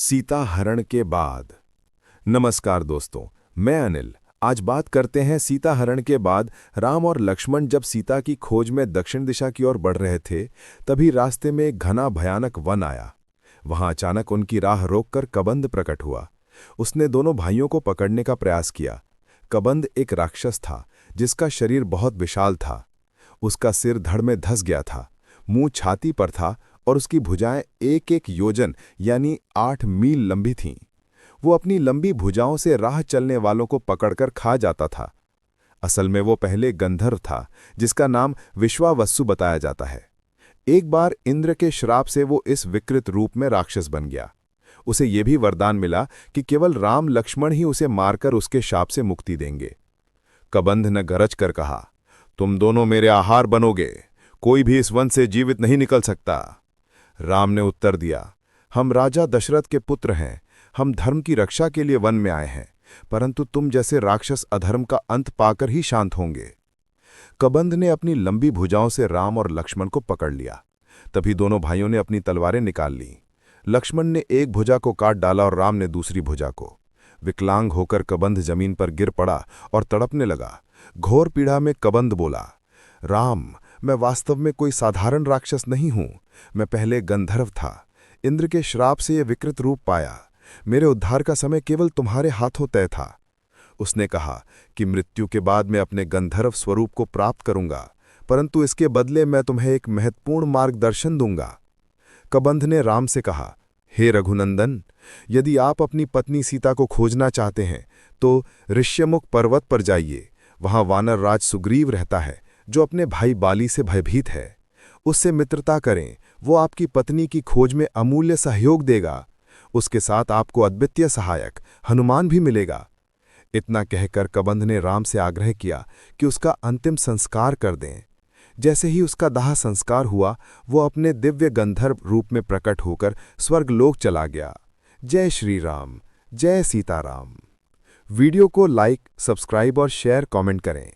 सीता हरण के बाद। नमस्कार दोस्तों, मैं अनिल। आज बात करते हैं सीता हरण के बाद। राम और लक्ष्मण जब सीता की खोज में दक्षिण दिशा की ओर बढ़ रहे थे, तभी रास्ते में एक घना भयानक वन आया। वहां अचानक उनकी राह रोककर कबंध प्रकट हुआ। उसने दोनों भाइयों को पकड़ने का प्रयास किया। कबंध एक राक्षस था जिसका शरीर बहुत विशाल था। उसका सिर धड़ में धंस गया था, मुंह छाती पर था और उसकी भुजाएं एक एक योजन यानी 8 मील लंबी थीं। वो अपनी लंबी भुजाओं से राह चलने वालों को पकड़कर खा जाता था। असल में वो पहले गंधर्व था जिसका नाम विश्वावसु बताया जाता है। एक बार इंद्र के श्राप से वो इस विकृत रूप में राक्षस बन गया। उसे ये भी वरदान मिला कि केवल राम लक्ष्मण ही उसे मारकर उसके शाप से मुक्ति देंगे। कबंध ने गरज कर कहा, तुम दोनों मेरे आहार बनोगे, कोई भी इस वन से जीवित नहीं निकल सकता। राम ने उत्तर दिया, हम राजा दशरथ के पुत्र हैं, हम धर्म की रक्षा के लिए वन में आए हैं, परंतु तुम जैसे राक्षस अधर्म का अंत पाकर ही शांत होंगे। कबंध ने अपनी लंबी भुजाओं से राम और लक्ष्मण को पकड़ लिया। तभी दोनों भाइयों ने अपनी तलवारें निकाल लीं। लक्ष्मण ने एक भुजा को काट डाला और राम ने दूसरी भुजा को। विकलांग होकर कबंध जमीन पर गिर पड़ा और तड़पने लगा। घोर पीड़ा में कबंध बोला, राम, मैं वास्तव में कोई साधारण राक्षस नहीं हूं। मैं पहले गंधर्व था, इंद्र के श्राप से यह विकृत रूप पाया। मेरे उद्धार का समय केवल तुम्हारे हाथों तय था। उसने कहा कि मृत्यु के बाद मैं अपने गंधर्व स्वरूप को प्राप्त करूंगा, परंतु इसके बदले मैं तुम्हें एक महत्वपूर्ण मार्गदर्शन दूंगा। कबंध ने राम से कहा, हे रघुनंदन, यदि आप अपनी पत्नी सीता को खोजना चाहते हैं तो ऋष्यमुख पर्वत पर जाइए। वहां वानर राज सुग्रीव रहता है जो अपने भाई बाली से भयभीत है। उससे मित्रता करें, वो आपकी पत्नी की खोज में अमूल्य सहयोग देगा। उसके साथ आपको अद्वितीय सहायक हनुमान भी मिलेगा। इतना कहकर कबंध ने राम से आग्रह किया कि उसका अंतिम संस्कार कर दें। जैसे ही उसका दाह संस्कार हुआ, वो अपने दिव्य गंधर्व रूप में प्रकट होकर स्वर्गलोक चला गया। जय श्री राम, जय सीताराम। वीडियो को लाइक, सब्सक्राइब और शेयर कमेंट करें।